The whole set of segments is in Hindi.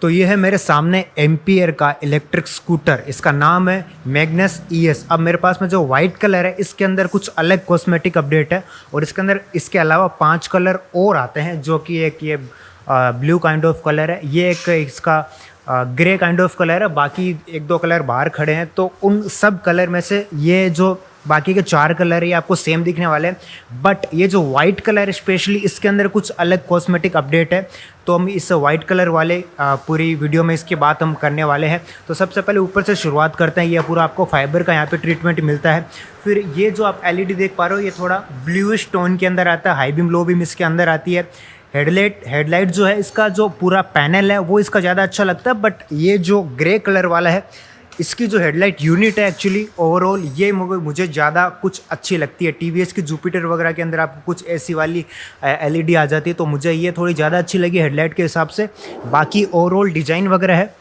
तो ये है मेरे सामने एम्पियर का इलेक्ट्रिक स्कूटर। इसका नाम है मैग्नस ES। अब मेरे पास में जो वाइट कलर है इसके अंदर कुछ अलग कॉस्मेटिक अपडेट है और इसके अंदर इसके अलावा 5 कलर और आते हैं, जो कि एक ये ब्लू काइंड ऑफ कलर है, ये एक इसका ग्रे काइंड ऑफ कलर है, बाकी 1-2 कलर बाहर खड़े हैं। तो उन सब कलर में से ये जो बाकी के 4 कलर ये आपको सेम दिखने वाले हैं, बट ये जो वाइट कलर है स्पेशली इसके अंदर कुछ अलग कॉस्मेटिक अपडेट है। तो हम इस वाइट कलर वाले पूरी वीडियो में इसकी बात हम करने वाले हैं। तो सबसे पहले ऊपर से शुरुआत करते हैं। ये पूरा आपको फाइबर का यहाँ पे ट्रीटमेंट मिलता है। फिर ये जो आप LED देख पा रहे हो ये थोड़ा ब्लूइश टोन के अंदर आता है, हाई बीम लो बीम इसके अंदर आती है। हेडलाइट जो है इसका जो पूरा पैनल है वो इसका ज़्यादा अच्छा लगता है, बट ये जो ग्रे कलर वाला है इसकी जो हेडलाइट यूनिट है एक्चुअली ओवरऑल ये मुझे ज़्यादा कुछ अच्छी लगती है। TVS की जुपिटर वगैरह के अंदर आपको कुछ ऐसी वाली LED आ जाती है, तो मुझे ये थोड़ी ज़्यादा अच्छी लगी हेडलाइट के हिसाब से। बाकी ओवरऑल डिज़ाइन वगैरह है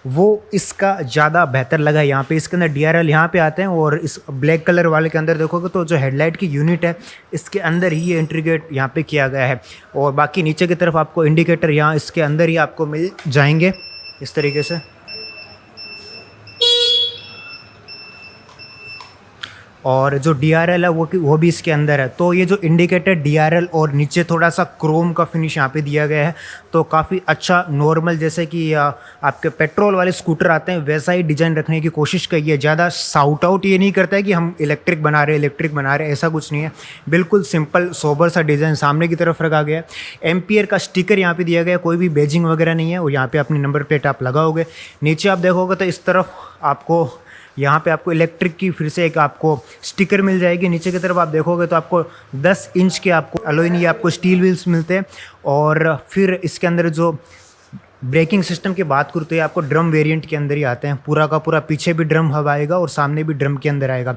वो इसका ज़्यादा बेहतर लगा। यहाँ पे इसके अंदर DRL यहाँ पे आते हैं और इस ब्लैक कलर वाले के अंदर देखोगे तो जो हेडलाइट की यूनिट है इसके अंदर ही ये इंटीग्रेट यहाँ पे किया गया है। और बाकी नीचे की तरफ आपको इंडिकेटर यहाँ इसके अंदर ही आपको मिल जाएंगे इस तरीके से। और जो DRL है वो भी इसके अंदर है। तो ये जो इंडिकेटर DRL और नीचे थोड़ा सा क्रोम का फिनिश यहाँ पे दिया गया है, तो काफ़ी अच्छा नॉर्मल जैसे कि आपके पेट्रोल वाले स्कूटर आते हैं वैसा ही डिज़ाइन रखने की कोशिश की है। ज़्यादा साउट आउट ये नहीं करता है कि हम इलेक्ट्रिक बना रहे हैं, ऐसा कुछ नहीं है। बिल्कुल सिंपल सोबर सा डिज़ाइन सामने की तरफ रखा गया है। एम्पियर का स्टिकर यहाँ पर दिया गया है, कोई भी बेजिंग वगैरह नहीं है। और यहाँ पर अपनी नंबर प्लेट आप लगाओगे। नीचे आप देखोगे तो इस तरफ आपको यहाँ पे आपको इलेक्ट्रिक की फिर से एक आपको स्टिकर मिल जाएगी। नीचे की तरफ आप देखोगे तो आपको 10 इंच के आपको अलॉय नहीं, आपको स्टील व्हील्स मिलते हैं। और फिर इसके अंदर जो ब्रेकिंग सिस्टम की बात करूँ तो ये आपको ड्रम वेरिएंट के अंदर ही आते हैं। पूरा का पूरा पीछे भी ड्रम हब आएगा और सामने भी ड्रम के अंदर आएगा।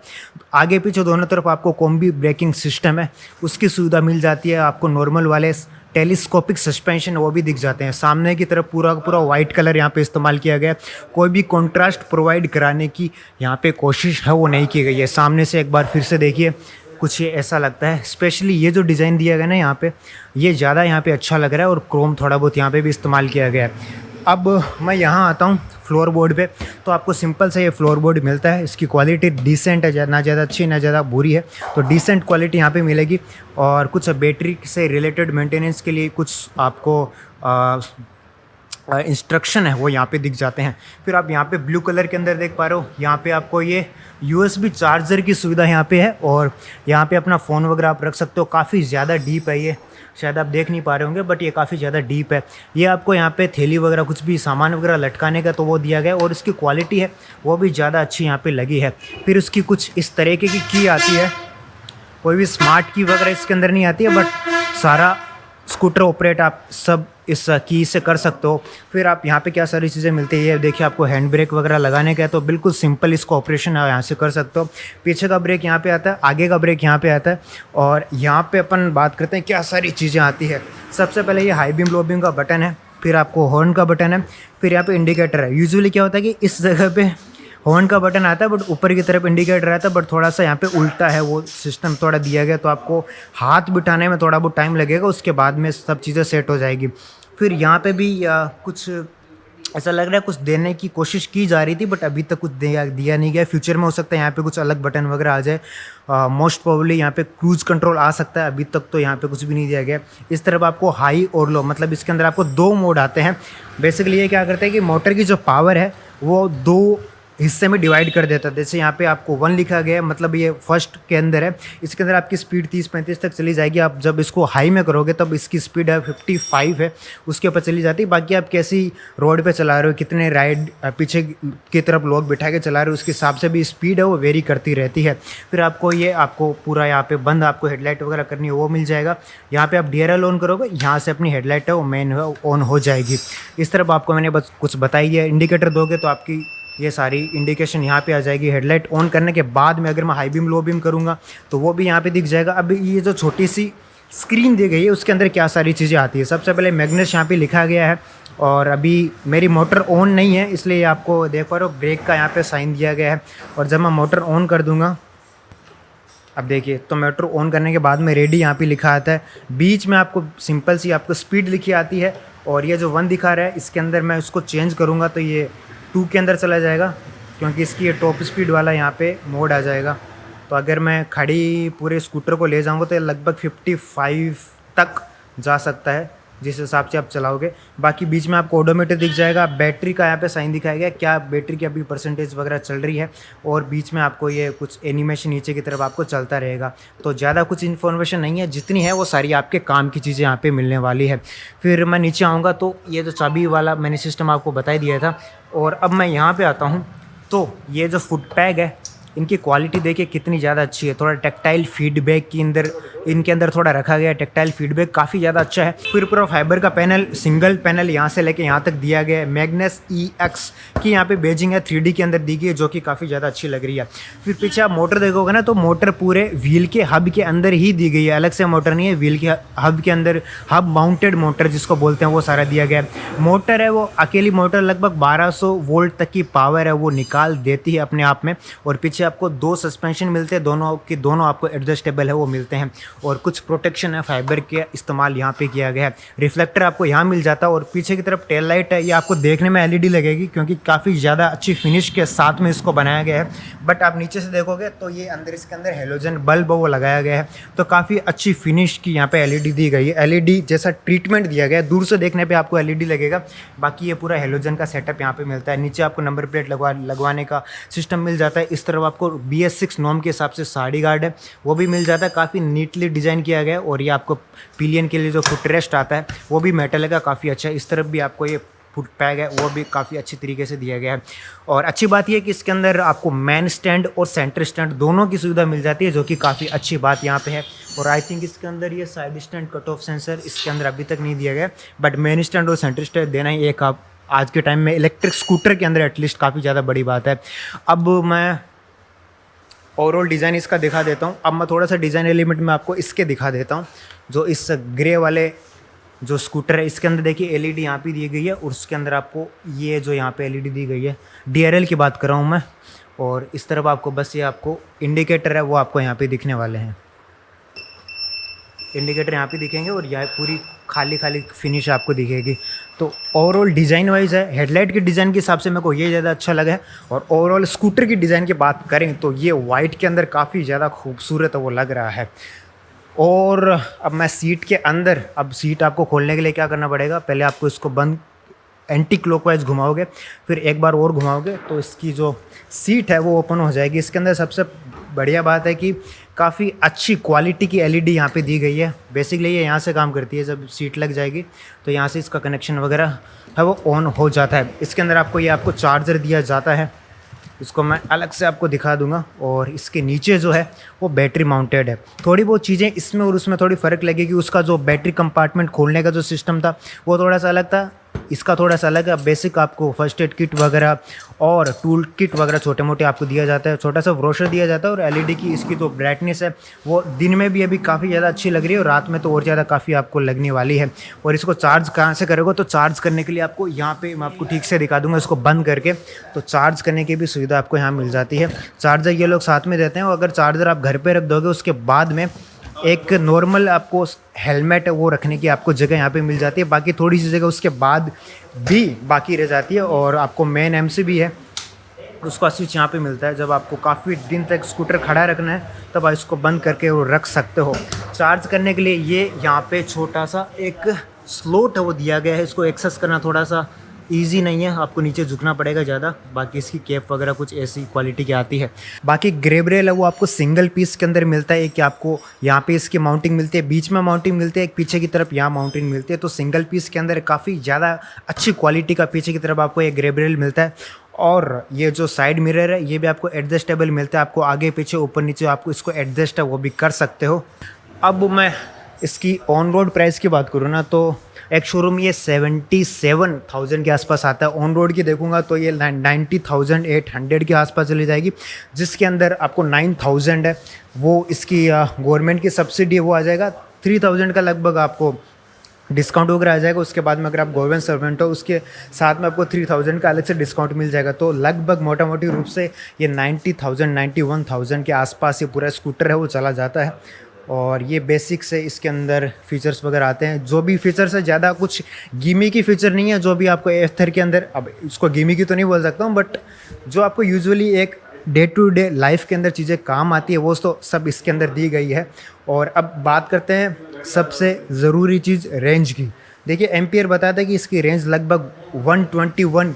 आगे पीछे दोनों तरफ आपको कॉम्बी ब्रेकिंग सिस्टम है, उसकी सुविधा मिल जाती है। आपको नॉर्मल वाले टेलीस्कोपिक सस्पेंशन वो भी दिख जाते हैं। सामने की तरफ पूरा पूरा वाइट कलर यहाँ पे इस्तेमाल किया गया है। कोई भी कंट्रास्ट प्रोवाइड कराने की यहाँ पे कोशिश है वो नहीं की गई है। सामने से एक बार फिर से देखिए, कुछ ये ऐसा लगता है। स्पेशली ये जो डिज़ाइन दिया गया ना यहाँ पे, ये ज़्यादा यहाँ पे अच्छा लग रहा है और क्रोम थोड़ा बहुत यहाँ पे भी इस्तेमाल किया गया है। अब मैं यहाँ आता हूँ फ्लोर बोर्ड पे, तो आपको सिंपल से ये फ्लोर बोर्ड मिलता है। इसकी क्वालिटी डिसेंट है, ना ज़्यादा अच्छी ना ज़्यादा बुरी है, तो डिसेंट क्वालिटी यहाँ पे मिलेगी। और कुछ बैटरी से रिलेटेड मेंटेनेंस के लिए कुछ आपको इंस्ट्रक्शन है वो यहाँ पे दिख जाते हैं। फिर आप यहाँ पे ब्लू कलर के अंदर देख पा रहे हो, यहाँ पे आपको ये USB चार्जर की सुविधा यहाँ पे है और यहाँ पे अपना फ़ोन वगैरह आप रख सकते हो। काफ़ी ज़्यादा डीप है ये, शायद आप देख नहीं पा रहे होंगे, बट ये काफ़ी ज़्यादा डीप है। ये आपको यहाँ पे थैली वगैरह कुछ भी सामान वगैरह लटकाने का तो वो दिया गया है और इसकी क्वालिटी है वो भी ज़्यादा अच्छी यहाँ पे लगी है। फिर उसकी कुछ इस तरीके की की आती है, कोई भी स्मार्ट की वगैरह इसके अंदर नहीं आती है, बट सारा स्कूटर ऑपरेट आप सब इस की से कर सकते हो। फिर आप यहाँ पे क्या सारी चीज़ें मिलती है, ये देखिए आपको हैंड ब्रेक वगैरह लगाने का है, तो बिल्कुल सिंपल इसका ऑपरेशन है यहाँ से कर सकते हो। पीछे का ब्रेक यहाँ पे आता है, आगे का ब्रेक यहाँ पे आता है। और यहाँ पे अपन बात करते हैं क्या सारी चीज़ें आती है। सबसे पहले ये हाई बीम लो बीम का बटन है, फिर आपको हॉर्न का बटन है, फिर यहाँ पे इंडिकेटर है। यूजुअली क्या होता है कि इस जगह पे हॉर्न का बटन आता है बट ऊपर की तरफ इंडिकेटर रहता है, बट थोड़ा सा यहाँ पे उल्टा है वो सिस्टम थोड़ा दिया गया, तो आपको हाथ बिठाने में थोड़ा बहुत टाइम लगेगा, उसके बाद में सब चीज़ें सेट हो जाएगी। फिर यहाँ पे भी कुछ ऐसा लग रहा है कुछ देने की कोशिश की जा रही थी, बट अभी तक कुछ दिया नहीं गया। फ्यूचर में हो सकता है यहाँ पे कुछ अलग बटन वगैरह आ जाए। मोस्ट प्रोबेबली यहाँ पे क्रूज कंट्रोल आ सकता है, अभी तक तो यहाँ पे कुछ भी नहीं दिया गया। इस तरफ आपको हाई और लो, मतलब इसके अंदर आपको 2 मोड आते हैं। बेसिकली ये क्या करते हैं कि मोटर की जो पावर है वो 2 हिस्से में डिवाइड कर देता है। जैसे यहाँ पे आपको 1 लिखा गया है, मतलब ये फर्स्ट के अंदर है। इसके अंदर आपकी स्पीड 30-35 तक चली जाएगी। आप जब इसको हाई में करोगे तब इसकी स्पीड है 55 है, उसके ऊपर चली जाती है। बाकी आप कैसी रोड पे चला रहे हो, कितने राइड पीछे की तरफ लोग बिठा के चला रहे हो, उसके हिसाब से भी स्पीड है वो वेरी करती रहती है। फिर आपको पूरा यहाँ पे बंद आपको हेडलाइट वगैरह करनी है वो मिल जाएगा। यहाँ पे आप DRL ऑन करोगे, यहाँ से अपनी हेडलाइट है वो मेन ऑन हो जाएगी। इस तरफ आपको मैंने बस कुछ बताई है। इंडिकेटर दोगे तो आपकी ये सारी इंडिकेशन यहाँ पे आ जाएगी। हेडलाइट ऑन करने के बाद में अगर मैं हाई बीम लो बीम करूँगा तो वो भी यहाँ पे दिख जाएगा। अब ये जो छोटी सी स्क्रीन दी गई है उसके अंदर क्या सारी चीज़ें आती है। सबसे पहले मैग्नस यहाँ पे लिखा गया है और अभी मेरी मोटर ऑन नहीं है इसलिए आपको देख पा रहे हो ब्रेक का यहाँ पे साइन दिया गया है। और जब मैं मोटर ऑन कर दूँगा, अब देखिए, तो मोटर ऑन करने के बाद में रेडी यहाँ पे लिखा आता है। बीच में आपको सिंपल सी आपको स्पीड लिखी आती है और ये जो 1 दिखा रहा है इसके अंदर मैं उसको चेंज करूँगा तो ये 2 के अंदर चला जाएगा, क्योंकि इसकी ये टॉप स्पीड वाला यहाँ पे मोड आ जाएगा। तो अगर मैं खड़ी पूरे स्कूटर को ले जाऊँगा तो ये लगभग 55 तक जा सकता है जिस हिसाब से आप चलाओगे। बाकी बीच में आपको ओडोमीटर दिख जाएगा, बैटरी का यहाँ पे साइन दिखाया गया क्या बैटरी की अभी परसेंटेज वगैरह चल रही है, और बीच में आपको ये कुछ एनिमेशन नीचे की तरफ आपको चलता रहेगा। तो ज़्यादा कुछ इन्फॉर्मेशन नहीं है, जितनी है वो सारी आपके काम की चीज़ें यहाँ पे मिलने वाली है। फिर मैं नीचे आऊँगा तो ये जो चाबी वाला मैंने सिस्टम आपको बता दिया था। और अब मैं यहाँ पर आता हूँ तो ये जो फुट पैग है इनकी क्वालिटी देखिए कितनी ज़्यादा अच्छी है। थोड़ा टेक्टाइल फीडबैक के अंदर इनके अंदर थोड़ा रखा गया है, टेक्टाइल फीडबैक काफ़ी ज़्यादा अच्छा है। फिर पूरा फाइबर का पैनल, सिंगल पैनल यहाँ से लेके यहाँ तक दिया गया है। मैग्नस EX की यहाँ पे बेजिंग है 3D के अंदर दी गई है, जो कि काफ़ी ज़्यादा अच्छी लग रही है। फिर पीछे आप मोटर देखोगे ना तो मोटर पूरे व्हील के हब के अंदर ही दी गई है, अलग से मोटर नहीं है। व्हील के हब के अंदर हब माउंटेड मोटर जिसको बोलते हैं वो सारा दिया गया है। मोटर है वो अकेली मोटर लगभग 1200 वोल्ट तक की पावर है वो निकाल देती है अपने आप में। और पीछे आपको 2 सस्पेंशन मिलते हैं, दोनों आपको एडजस्टेबल है वो मिलते हैं। और कुछ प्रोटेक्शन है फाइबर के इस्तेमाल यहाँ पे किया गया है। रिफ्लेक्टर आपको यहाँ मिल जाता है। और पीछे की तरफ टेल लाइट है, ये आपको देखने में LED लगेगी क्योंकि काफ़ी ज़्यादा अच्छी फिनिश के साथ में इसको बनाया गया है। बट आप नीचे से देखोगे तो ये अंदर इसके अंदर हेलोजन बल्ब वो लगाया गया है, तो काफ़ी अच्छी फिनिश की यहाँ पे LED दी गई है। LED जैसा ट्रीटमेंट दिया गया है, दूर से देखने पर आपको LED लगेगा। बाकी ये पूरा हेलोजन का सेटअप यहाँ पर मिलता है। नीचे आपको नंबर प्लेट लगवाने का सिस्टम मिल जाता है। इस तरफ आपको BS6 नॉर्म के हिसाब से साड़ी गार्ड है वो भी मिल जाता है, काफ़ी नीटली डिज़ाइन किया गया है। और ये आपको पिलियन के लिए जो फुट रेस्ट आता है वो भी मेटल का काफ़ी अच्छा है। इस तरफ भी आपको ये फुट पैग है वो भी काफ़ी अच्छी तरीके से दिया गया है। और अच्छी बात यह है कि इसके अंदर आपको मैन स्टैंड और सेंटर स्टैंड दोनों की सुविधा मिल जाती है, जो कि काफ़ी अच्छी बात यहाँ पे है। और आई थिंक इसके अंदर ये side stand cut off sensor इसके अंदर अभी तक नहीं दिया गया, बट मैन स्टैंड और सेंटर स्टैंड देना ही एक आप आज के टाइम में इलेक्ट्रिक स्कूटर के अंदर एटलीस्ट काफ़ी ज़्यादा बड़ी बात है। अब मैं ओवरऑल डिज़ाइन इसका दिखा देता हूँ। अब मैं थोड़ा सा डिज़ाइन एलिमेंट में आपको इसके दिखा देता हूँ। जो इस ग्रे वाले जो स्कूटर है इसके अंदर देखिए LED यहाँ पे दी गई है, और उसके अंदर आपको ये जो यहाँ पे LED दी गई है DRL की बात कर रहा हूँ मैं। और इस तरफ आपको बस ये आपको इंडिकेटर है वो आपको यहाँ पे दिखने वाले हैं, इंडिकेटर यहाँ पे दिखेंगे और यह पूरी खाली फिनिश आपको दिखेगी। तो ओवरऑल डिज़ाइन वाइज है, हेडलाइट के डिज़ाइन के हिसाब से मेरे को ये ज़्यादा अच्छा लगा है। और ओवरऑल स्कूटर की डिज़ाइन की बात करें तो ये वाइट के अंदर काफ़ी ज़्यादा खूबसूरत वो लग रहा है। और अब मैं सीट के अंदर, अब सीट आपको खोलने के लिए क्या करना पड़ेगा, पहले आपको इसको बंद एंटी क्लॉकवाइज घुमाओगे, फिर एक बार और घुमाओगे तो इसकी जो सीट है वो ओपन हो जाएगी। इसके अंदर सबसे बढ़िया बात है कि काफ़ी अच्छी क्वालिटी की LED यहाँ पे दी गई है। बेसिकली ये यहाँ से काम करती है, जब सीट लग जाएगी तो यहाँ से इसका कनेक्शन वगैरह है वो ऑन हो जाता है। इसके अंदर आपको चार्जर दिया जाता है, इसको मैं अलग से आपको दिखा दूंगा। और इसके नीचे जो है वो बैटरी माउंटेड है। थोड़ी बहुत चीज़ें इसमें और उसमें थोड़ी फ़र्क लगेगी। उसका जो बैटरी कंपार्टमेंट खोलने का जो सिस्टम था वो थोड़ा सा अलग था, इसका थोड़ा सा अलग है। बेसिक आपको फर्स्ट एड किट वगैरह और टूल किट वगैरह छोटे मोटे आपको दिया जाता है, छोटा सा ब्रोशर दिया जाता है। और LED की इसकी जो ब्राइटनेस है वो दिन में भी अभी काफ़ी ज़्यादा अच्छी लग रही है, और रात में तो और ज़्यादा काफ़ी आपको लगने वाली है। और इसको चार्ज कहाँ से करोगे, तो चार्ज करने के लिए आपको यहाँ पे मैं आपको ठीक से दिखा दूँगा इसको बंद करके, तो चार्ज करने की भी सुविधा आपको यहाँ मिल जाती है। चार्जर ये लोग साथ में देते हैं, और अगर चार्जर आप घर पर रख दोगे उसके बाद में एक नॉर्मल आपको हेलमेट वो रखने की आपको जगह यहाँ पे मिल जाती है। बाकी थोड़ी सी जगह उसके बाद भी बाकी रह जाती है। और आपको मेन MC भी है, उसका स्विच यहाँ पे मिलता है। जब आपको काफ़ी दिन तक स्कूटर खड़ा रखना है तब आप इसको बंद करके वो रख सकते हो। चार्ज करने के लिए ये यहाँ पे छोटा सा एक स्लॉट है वो दिया गया है, इसको एक्सेस करना थोड़ा सा ईजी नहीं है, आपको नीचे झुकना पड़ेगा ज़्यादा। बाकी इसकी कैप वगैरह कुछ ऐसी क्वालिटी की आती है। बाकी ग्रेब रेल है वो आपको सिंगल पीस के अंदर मिलता है कि आपको यहाँ पे इसकी माउंटिंग मिलती है, बीच में माउंटिंग मिलती है, एक पीछे की तरफ यहाँ माउंटिंग मिलती है। तो सिंगल पीस के अंदर काफ़ी ज़्यादा अच्छी क्वालिटी का पीछे की तरफ आपको एक ग्रेब रेल मिलता है। और ये जो साइड मिरर है ये भी आपको एडजस्टेबल मिलता है, आपको आगे पीछे ऊपर नीचे आपको इसको एडजस्ट है वो भी कर सकते हो। अब मैं इसकी ऑन रोड प्राइस की बात करूँ ना तो एक शोरूम ये 77,000 के आसपास आता है। ऑन रोड की देखूंगा तो ये 90,800 के आसपास चली जाएगी, जिसके अंदर आपको 9,000 है वो इसकी गवर्नमेंट की सब्सिडी है वो आ जाएगा। 3,000 का लगभग आपको डिस्काउंट वगैरह आ जाएगा। उसके बाद में अगर आप गवर्नमेंट सर्वेंट हो उसके साथ में आपको 3,000 का अलग से डिस्काउंट मिल जाएगा। तो लगभग मोटा मोटी रूप से ये 90,000 91,000 के आसपास ये पूरा स्कूटर है वो चला जाता है। और ये बेसिक से इसके अंदर फीचर्स वगैरह आते हैं। जो भी फीचर्स है ज़्यादा कुछ गिमी की फीचर नहीं है, जो भी आपको एथर के अंदर, अब इसको गिमी की तो नहीं बोल सकता हूँ, बट जो आपको यूजुअली एक डे टू डे लाइफ के अंदर चीज़ें काम आती है वो तो सब इसके अंदर दी गई है। और अब बात करते हैं सबसे ज़रूरी चीज़ रेंज की। देखिए एम्पियर बताया था कि इसकी रेंज लगभग 121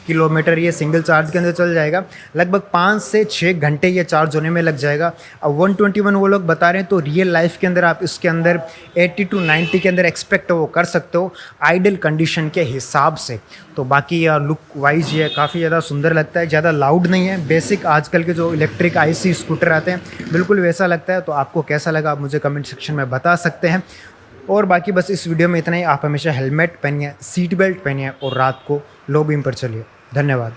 किलोमीटर ये सिंगल चार्ज के अंदर चल जाएगा। लगभग 5 से 6 घंटे ये चार्ज होने में लग जाएगा। अब 121 वो लोग बता रहे हैं, तो रियल लाइफ के अंदर आप इसके अंदर 80 to 90 के अंदर एक्सपेक्ट वो कर सकते हो आइडल कंडीशन के हिसाब से। तो बाकी लुक वाइज ये काफ़ी ज़्यादा सुंदर लगता है, ज़्यादा लाउड नहीं है। बेसिक आजकल के जो इलेक्ट्रिक IC स्कूटर आते हैं बिल्कुल वैसा लगता है। तो आपको कैसा लगा आप मुझे कमेंट सेक्शन में बता सकते हैं। और बाकी बस इस वीडियो में इतना ही। आप हमेशा हेलमेट पहनिए, सीट बेल्ट पहनिए और रात को लो बीम पर चलिए। धन्यवाद।